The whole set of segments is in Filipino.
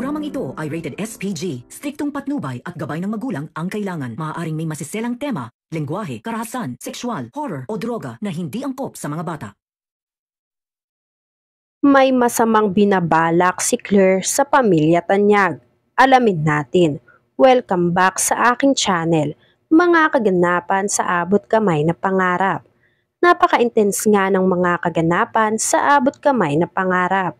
Programang ito ay rated SPG. Striktong patnubay at gabay ng magulang ang kailangan. Maaaring may masiselang tema, lengguwahe, karahasan, sexual, horror o droga na hindi angkop sa mga bata. May masamang binabalak si Claire sa pamilya Tanyag. Alamin natin. Welcome back sa aking channel, mga kaganapan sa abot kamay na pangarap. Napaka-intense nga ng mga kaganapan sa abot kamay na pangarap.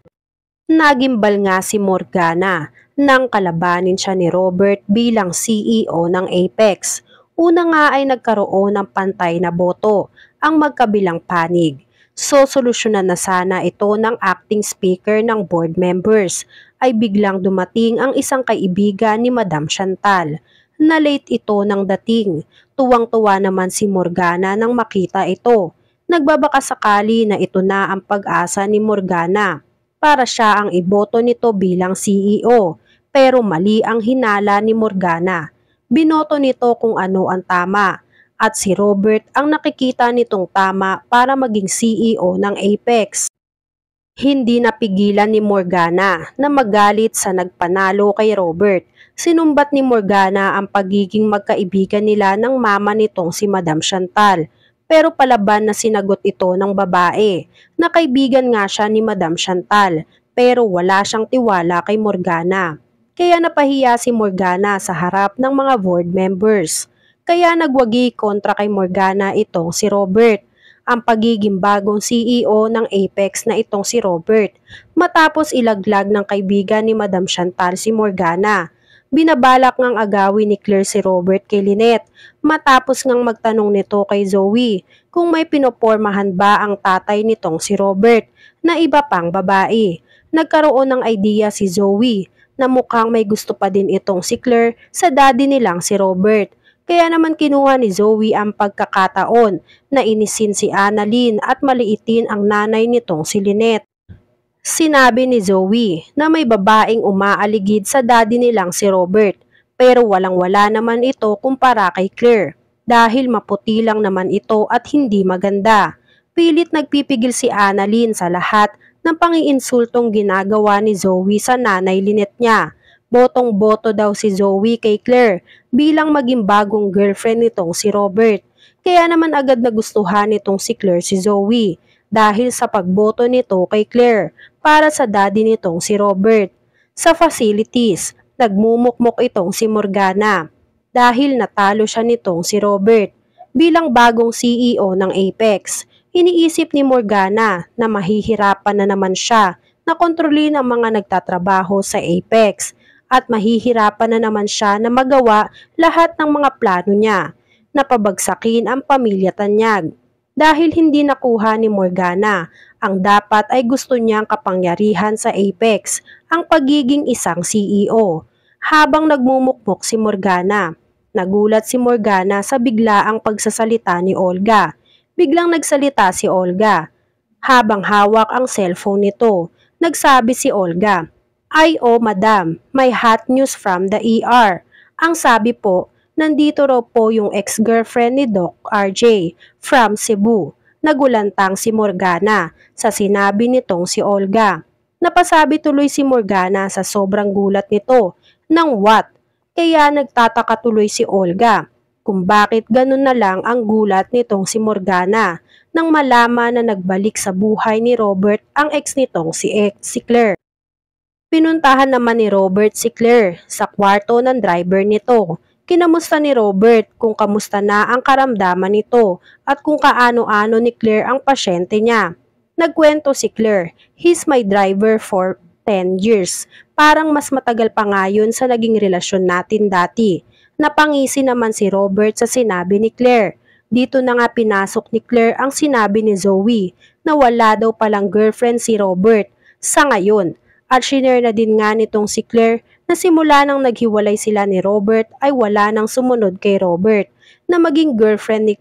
Nagimbal nga si Morgana nang kalabanin siya ni Robert bilang CEO ng Apex. Una nga ay nagkaroon ng pantay na boto ang magkabilang panig. So solusyonan na sana ito ng acting speaker ng board members ay biglang dumating ang isang kaibigan ni Madam Chantal. Na late ito ng dating. Tuwang-tuwa naman si Morgana nang makita ito. Nagbabaka sakali na ito na ang pag-asa ni Morgana para siya ang iboto nito bilang CEO, pero mali ang hinala ni Morgana. Binoto nito kung ano ang tama, at si Robert ang nakikita nitong tama para maging CEO ng Apex. Hindi napigilan ni Morgana na magalit sa nagpanalo kay Robert. Sinumbat ni Morgana ang pagiging magkaibigan nila ng mama nitong si Madam Chantal. Pero palaban na sinagot ito ng babae, na kaibigan nga siya ni Madam Chantal, pero wala siyang tiwala kay Morgana. Kaya napahiya si Morgana sa harap ng mga board members. Kaya nagwagi kontra kay Morgana itong si Robert, ang pagiging bagong CEO ng Apex na itong si Robert, matapos ilaglag ng kaibigan ni Madam Chantal si Morgana. Binabalak ngang agawin ni Claire si Robert kay Lynette matapos ngang magtanong nito kay Zoe kung may pinopormahan ba ang tatay nitong si Robert na iba pang babae. Nagkaroon ng idea si Zoe na mukhang may gusto pa din itong si Claire sa daddy nilang si Robert. Kaya naman kinuha ni Zoe ang pagkakataon na inisin si Annalyn at maliitin ang nanay nitong si Lynette. Sinabi ni Zoe na may babaeng umaaligid sa daddy nilang si Robert, pero walang-wala naman ito kumpara kay Claire dahil maputi lang naman ito at hindi maganda. Pilit nagpipigil si Annalyn sa lahat ng pangiinsultong ginagawa ni Zoe sa nanay Lynette niya. Botong-boto daw si Zoe kay Claire bilang maging bagong girlfriend nitong si Robert. Kaya naman agad nagustuhan nitong si Claire si Zoe dahil sa pagboto nito kay Claire para sa daddy nitong si Robert. Sa facilities, nagmumukmok itong si Morgana dahil natalo siya nitong si Robert. Bilang bagong CEO ng Apex, iniisip ni Morgana na mahihirapan na naman siya na kontrolin ang mga nagtatrabaho sa Apex at mahihirapan na naman siya na magawa lahat ng mga plano niya na pabagsakin ang pamilya Tanyag. Dahil hindi nakuha ni Morgana, ang dapat ay gusto niyang kapangyarihan sa Apex, ang pagiging isang CEO. Habang nagmumukmok si Morgana, nagulat si Morgana sa biglaang pagsasalita ni Olga. Biglang nagsalita si Olga. Habang hawak ang cellphone nito, nagsabi si Olga, "Ay madam, may hot news from the ER. Ang sabi po, nandito raw po yung ex-girlfriend ni Doc RJ from Cebu." Nagulantang si Morgana sa sinabi nitong si Olga. Napasabi tuloy si Morgana sa sobrang gulat nito ng what? Kaya nagtataka tuloy si Olga kung bakit ganun na lang ang gulat nitong si Morgana nang malaman na nagbalik sa buhay ni Robert ang ex nitong si Claire. Pinuntahan naman ni Robert si Claire sa kwarto ng driver nito. Kinamusta ni Robert kung kamusta na ang karamdaman nito at kung kaano-ano ni Claire ang pasyente niya. Nagkwento si Claire, "He's my driver for 10 years. Parang mas matagal pa nga yun sa naging relasyon natin dati." Napangisi naman si Robert sa sinabi ni Claire. Dito na nga pinasok ni Claire ang sinabi ni Zoe na wala daw palang girlfriend si Robert sa ngayon. At shinare na din nga nitong si Claire na simula nang naghiwalay sila ni Robert ay wala nang sumunod kay Robert na maging boyfriend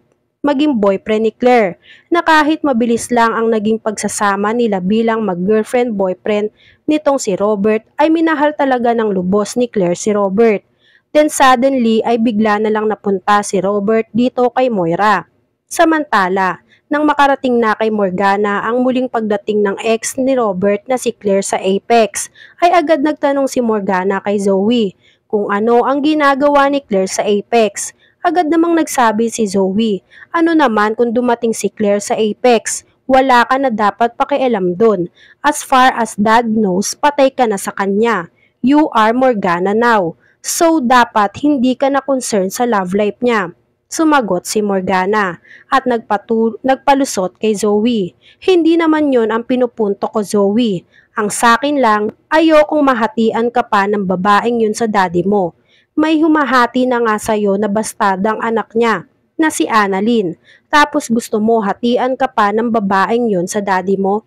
ni Claire, na kahit mabilis lang ang naging pagsasama nila bilang mag-girlfriend-boyfriend nitong si Robert ay minahal talaga ng lubos ni Claire si Robert. Then suddenly ay bigla na lang napunta si Robert dito kay Moira. Samantala, Nang makarating na kay Morgana ang muling pagdating ng ex ni Robert na si Claire sa Apex, ay agad nagtanong si Morgana kay Zoe kung ano ang ginagawa ni Claire sa Apex. Agad namang nagsabi si Zoe, ano naman kung dumating si Claire sa Apex? Wala ka na dapat pakialam dun. As far as dad knows, patay ka na sa kanya. You are Morgana now. So dapat hindi ka na concerned sa love life niya. Sumagot si Morgana at nagpalusot kay Zoe. Hindi naman yon ang pinupunto ko, Zoe. Ang sakin lang, ayokong mahatian ka pa ng babaeng yun sa daddy mo. May humahati na nga sa'yo na bastardang anak niya na si Annalyn. Tapos gusto mo hatian ka pa ng babaeng yun sa daddy mo?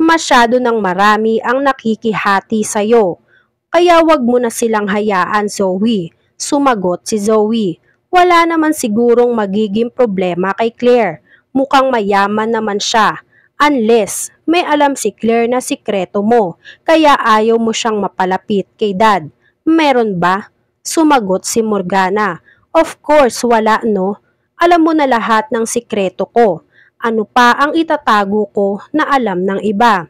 Masyado ng marami ang nakikihati sa'yo. Kaya wag mo na silang hayaan, Zoe. Sumagot si Zoe. Wala naman sigurong magiging problema kay Claire. Mukhang mayaman naman siya. Unless may alam si Claire na sikreto mo, kaya ayaw mo siyang mapalapit kay dad. Meron ba? Sumagot si Morgana. Of course wala, no? Alam mo na lahat ng sikreto ko. Ano pa ang itatago ko na alam ng iba?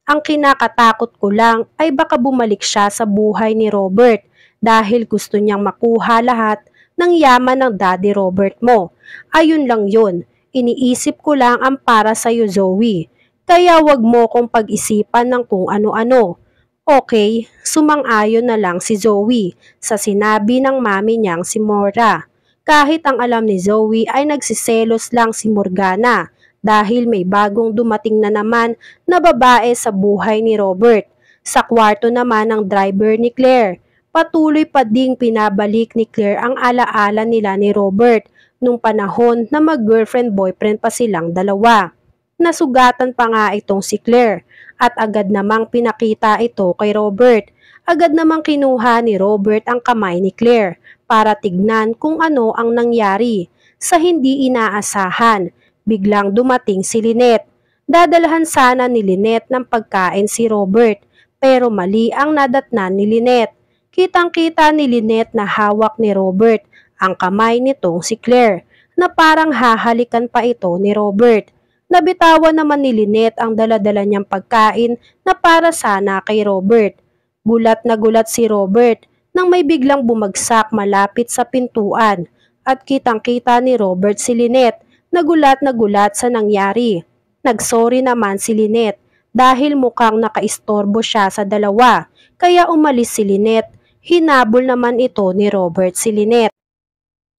Ang kinakatakot ko lang ay baka bumalik siya sa buhay ni Robert dahil gusto niyang makuha lahat ng yaman ng daddy Robert mo. Ayun lang yun. Iniisip ko lang ang para sa'yo, Zoe. Kaya wag mo kong pag-isipan ng kung ano-ano. Okay, sumang-ayon na lang si Zoe sa sinabi ng mami niyang si Mora. Kahit ang alam ni Zoe ay nagsiselos lang si Morgana dahil may bagong dumating na naman na babae sa buhay ni Robert. Sa kwarto naman ng driver ni Claire. Patuloy pa ding pinabalik ni Claire ang alaala nila ni Robert nung panahon na mag-girlfriend-boyfriend pa silang dalawa. Nasugatan pa nga itong si Claire at agad namang pinakita ito kay Robert. Agad namang kinuha ni Robert ang kamay ni Claire para tignan kung ano ang nangyari. Sa hindi inaasahan, biglang dumating si Lynette. Dadalhan sana ni Lynette ng pagkain si Robert pero mali ang nadatnan ni Lynette. Kitang-kita ni Lynette na hawak ni Robert ang kamay nitong si Claire na parang hahalikan pa ito ni Robert. Nabitawan naman ni Lynette ang daladala niyang pagkain na para sana kay Robert. Gulat na gulat si Robert nang may biglang bumagsak malapit sa pintuan at kitang-kita ni Robert si Lynette na gulat sa nangyari. Nagsorry naman si Lynette dahil mukhang nakaistorbo siya sa dalawa kaya umalis si Lynette. Hinabol naman ito ni Robert si Lynette.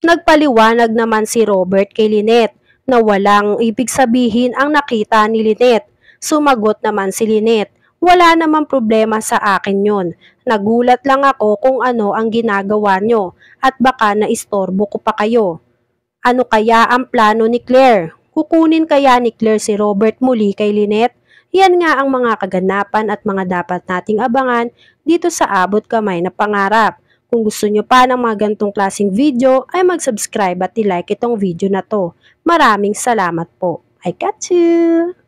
Nagpaliwanag naman si Robert kay Lynette na walang ibig sabihin ang nakita ni Lynette. Sumagot naman si Lynette, wala namang problema sa akin yon. Nagulat lang ako kung ano ang ginagawa nyo at baka naistorbo ko pa kayo. Ano kaya ang plano ni Claire? Kukunin kaya ni Claire si Robert muli kay Lynette? Yan nga ang mga kaganapan at mga dapat nating abangan dito sa Abot Kamay na Pangarap. Kung gusto nyo pa ng mga gantong klaseng video ay mag-subscribe at i-like itong video na to. Maraming salamat po. I got you!